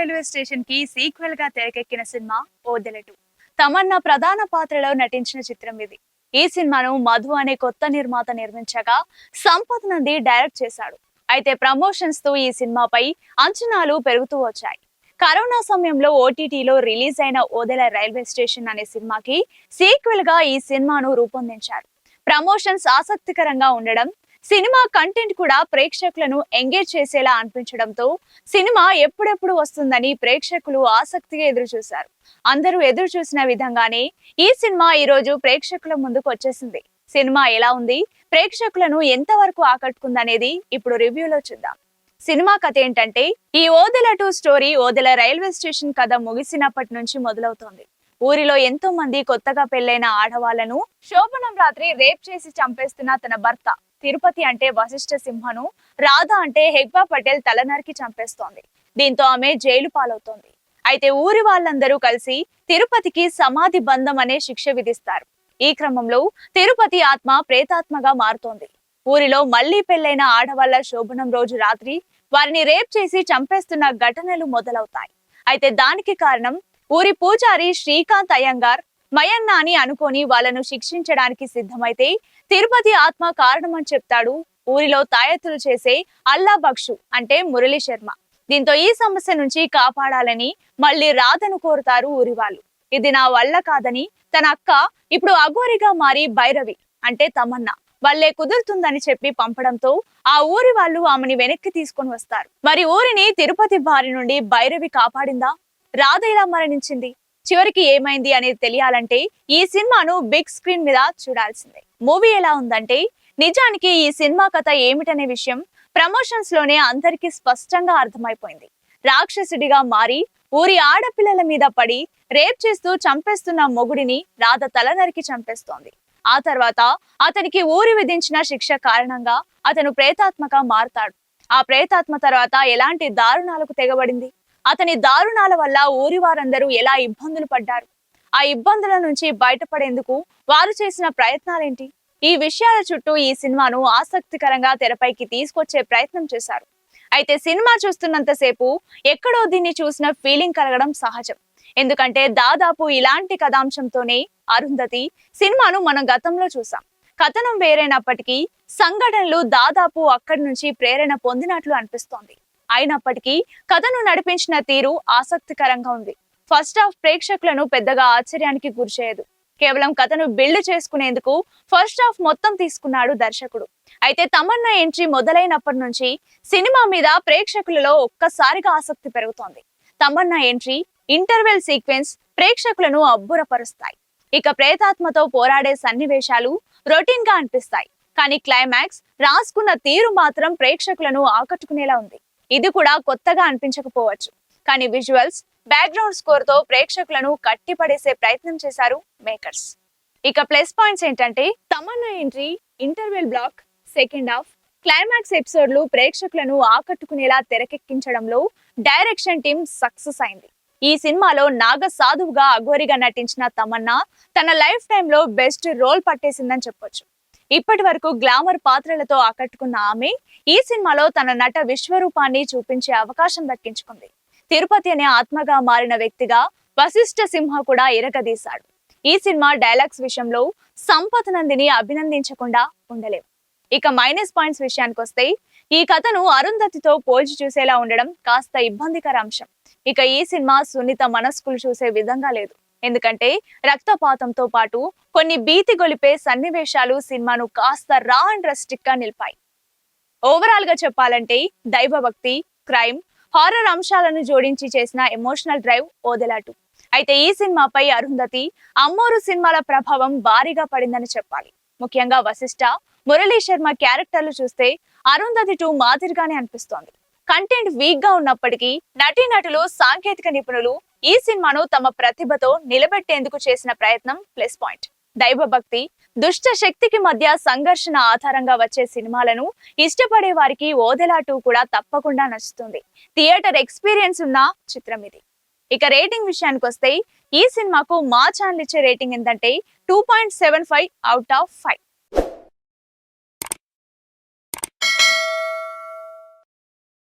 Railway station కి sequel గా తెరకెక్కిన సినిమా ఓదెల 2. తమన్నా ప్రధాన పాత్రలో నటించిన చిత్రం ఇది. ఈ సినిమాను మధు అనే కొత్త నిర్మాత నిర్మించగా సంపత్ నంది డైరెక్ట్ చేశాడు. అయితే ప్రమోషన్స్ తో ఈ సినిమాపై అంచనాలు పెరుగుతూ వచ్చాయి. కరోనా సమయంలో ఓటీటీలో రిలీజ్ అయిన ఓదెల రైల్వే స్టేషన్ అనే సినిమాకి సీక్వెల్ గా ఈ సినిమాను రూపొందించారు. ప్రమోషన్స్ ఆసక్తికరంగా ఉండడం, సినిమా కంటెంట్ కూడా ప్రేక్షకులను ఎంగేజ్ చేసేలా అనిపించడంతో సినిమా ఎప్పుడెప్పుడు వస్తుందని ప్రేక్షకులు ఆసక్తిగా ఎదురు చూశారు. అందరూ ఎదురు చూసిన విధంగానే ఈ సినిమా ఈ రోజు ప్రేక్షకుల ముందుకు వచ్చేసింది. సినిమా ఎలా ఉంది, ప్రేక్షకులను ఎంతవరకు ఆకట్టుకుందనేది ఇప్పుడు రివ్యూలో చూద్దాం. సినిమా కథ ఏంటంటే, ఈ Odela 2 story Odela railway station కథ ముగిసినప్పటి నుంచి మొదలవుతోంది. ఊరిలో ఎంతో మంది కొత్తగా పెళ్లైన ఆడవాళ్లను శోభనం రాత్రి రేప్ చేసి చంపేస్తున్న తన భర్త తిరుపతి అంటే వశిష్ఠ సింహను రాధ అంటే హెగ్బా పటేల్ తలనరికి చంపేస్తోంది. దీంతో ఆమె జైలు పాలవుతోంది. అయితే ఊరి వాళ్ళందరూ కలిసి తిరుపతికి సమాధి బంధం అనే శిక్ష విధిస్తారు. ఈ క్రమంలో తిరుపతి ఆత్మ ప్రేతాత్మగా మారుతోంది. ఊరిలో మళ్లీ పెళ్లైన ఆడవాళ్ల శోభనం రోజు రాత్రి వారిని రేప్ చేసి చంపేస్తున్న ఘటనలు మొదలవుతాయి. అయితే దానికి కారణం ఊరి పూజారి శ్రీకాంత్ అయ్యంగార్ మయన్న అని అనుకొని వాళ్ళను శిక్షించడానికి సిద్ధమైతే తిరుపతి ఆత్మ కారణమని చెప్తాడు ఊరిలో తాయెత్తులు చేసే అల్లా బక్షు అంటే మురళీ శర్మ. దీంతో ఈ సమస్య నుంచి కాపాడాలని మళ్ళీ రాధను కోరుతారు ఊరి వాళ్ళు. ఇది నా వల్ల కాదని తన అక్క ఇప్పుడు అఘోరిగా మారి భైరవి అంటే తమన్నా వల్లే కుదురుతుందని చెప్పి పంపడంతో ఆ ఊరి వాళ్ళు ఆమెని వెనక్కి తీసుకొని వస్తారు. మరి ఊరిని తిరుపతి బారి నుండి భైరవి కాపాడిందా? రాధ ఎలా మరణించింది? చివరికి ఏమైంది అనేది తెలియాలంటే ఈ సినిమాను బిగ్ స్క్రీన్ మీద చూడాల్సిందే. మూవీ ఎలా ఉందంటే, నిజానికి ఈ సినిమా కథ ఏమిటనే విషయం ప్రమోషన్స్ లోనే అందరికీ స్పష్టంగా అర్థమైపోయింది. రాక్షసుడిగా మారి ఊరి ఆడపిల్లల మీద పడి రేప్ చేస్తూ చంపేస్తున్న మొగుడిని రాధ తలనరికి చంపేస్తోంది. ఆ తర్వాత అతనికి ఊరి విధించిన శిక్ష కారణంగా అతను ప్రేతాత్మగా మారుతాడు. ఆ ప్రేతాత్మ తర్వాత ఎలాంటి దారుణాలకు తెగబడింది, అతని దారుణాల వల్ల ఊరి వారందరూ ఎలా ఇబ్బందులు పడ్డారు, ఆ ఇబ్బందుల నుంచి బయటపడేందుకు వారు చేసిన ప్రయత్నాలేంటి, ఈ విషయాల చుట్టూ ఈ సినిమాను ఆసక్తికరంగా తెరపైకి తీసుకొచ్చే ప్రయత్నం చేశారు. అయితే సినిమా చూస్తున్నంతసేపు ఎక్కడో దీన్ని చూసిన ఫీలింగ్ కలగడం సహజం. ఎందుకంటే దాదాపు ఇలాంటి కథాంశంతోనే అరుంధతి సినిమాను మనం గతంలో చూసాం. కథనం వేరైనప్పటికీ సంఘటనలు దాదాపు అక్కడి నుంచి ప్రేరణ పొందినట్లు అనిపిస్తోంది. అయినప్పటికీ కథను నడిపించిన తీరు ఆసక్తికరంగా ఉంది. ఫస్ట్ హాఫ్ ప్రేక్షకులను పెద్దగా ఆశ్చర్యానికి గురిచేయదు. కేవలం కథను బిల్డ్ చేసుకునేందుకు ఫస్ట్ హాఫ్ మొత్తం తీసుకున్నాడు దర్శకుడు. అయితే తమన్నా ఎంట్రీ మొదలైనప్పటి నుంచి సినిమా మీద ప్రేక్షకులలో ఒక్కసారిగా ఆసక్తి పెరుగుతోంది. తమన్నా ఎంట్రీ, ఇంటర్వెల్ సీక్వెన్స్ ప్రేక్షకులను అబ్బురపరుస్తాయి. ఇక ప్రేతాత్మతో పోరాడే సన్నివేశాలు రొటీన్ గా అనిపిస్తాయి. కానీ క్లైమాక్స్, రాసుకున్న తీరు మాత్రం ప్రేక్షకులను ఆకట్టుకునేలా ఉంది. ఇది కూడా కొత్తగా అనిపించకపోవచ్చు, కానీ విజువల్స్, బ్యాక్గ్రౌండ్ స్కోర్ తో ప్రేక్షకులను కట్టిపడేసే ప్రయత్నం చేశారు మేకర్స్. ఇక ప్లస్ పాయింట్స్ ఏంటంటే, Tamannaah entry, interval block, second half, climax ఎపిసోడ్లు ప్రేక్షకులను ఆకట్టుకునేలా తెరకెక్కించడంలో డైరెక్షన్ టీం సక్సెస్ అయింది. ఈ సినిమాలో నాగ సాధువుగా అఘోరిగా నటించిన తమన్నా తన లైఫ్ టైమ్ లో బెస్ట్ రోల్ పట్టేసిందని చెప్పొచ్చు. ఇప్పటి వరకు గ్లామర్ పాత్రలతో ఆకట్టుకున్న ఆమె ఈ సినిమాలో తన నట విశ్వరూపాన్ని చూపించే అవకాశం దక్కించుకుంది. తిరుపతి అనే ఆత్మగా మారిన వ్యక్తిగా వశిష్ఠ సింహ కూడా ఇరగదీశాడు. ఈ సినిమా డైలాగ్స్ విషయంలో సంపత్ నందిని అభినందించకుండా ఉండలేవు. ఇక మైనస్ పాయింట్స్ విషయానికి వస్తే, ఈ కథను అరుంధతితో పోల్చి చూసేలా ఉండడం కాస్త ఇబ్బందికర అంశం. ఇక ఈ సినిమా సున్నిత మనస్కులు చూసే విధంగా లేదు. ఎందుకంటే రక్తపాతంతో పాటు కొన్ని భీతి గొలిపే సన్నివేశాలు సినిమాను కాస్త రా అండ్ రస్టిక్ గా నిలిపాయి. ఓవరాల్ గా చెప్పాలంటే దైవభక్తి, క్రైమ్, హారర్ అంశాలను జోడించి చేసిన ఎమోషనల్ డ్రైవ్ ఓదెల 2. అయితే ఈ సినిమాపై అరుంధతి, అమ్మోరు సినిమాల ప్రభావం భారీగా పడిందని చెప్పాలి. ముఖ్యంగా వశిష్ఠ, మురళీ శర్మ క్యారెక్టర్లు చూస్తే అరుంధతి 2 మాదిరిగానే అనిపిస్తోంది. కంటెంట్ వీక్ గా ఉన్నప్పటికీ నటీనటులు, సాంకేతిక నిపుణులు ఈ సినిమాను తమ ప్రతిభతో నిలబెట్టేందుకు చేసిన ప్రయత్నం ప్లస్ పాయింట్. దైవభక్తి, దుష్ట శక్తికి మధ్య సంఘర్షణ ఆధారంగా వచ్చే సినిమాలను ఇష్టపడే వారికి ఓదెల 2 కూడా తప్పకుండా నచ్చుతుంది. థియేటర్ ఎక్స్పీరియన్స్ ఉన్న చిత్రం ఇది. ఇక రేటింగ్ విషయానికి వస్తే, ఈ సినిమాకు మా ఛానల్ ఇచ్చే రేటింగ్ ఏంటంటే 2.75 out of 5.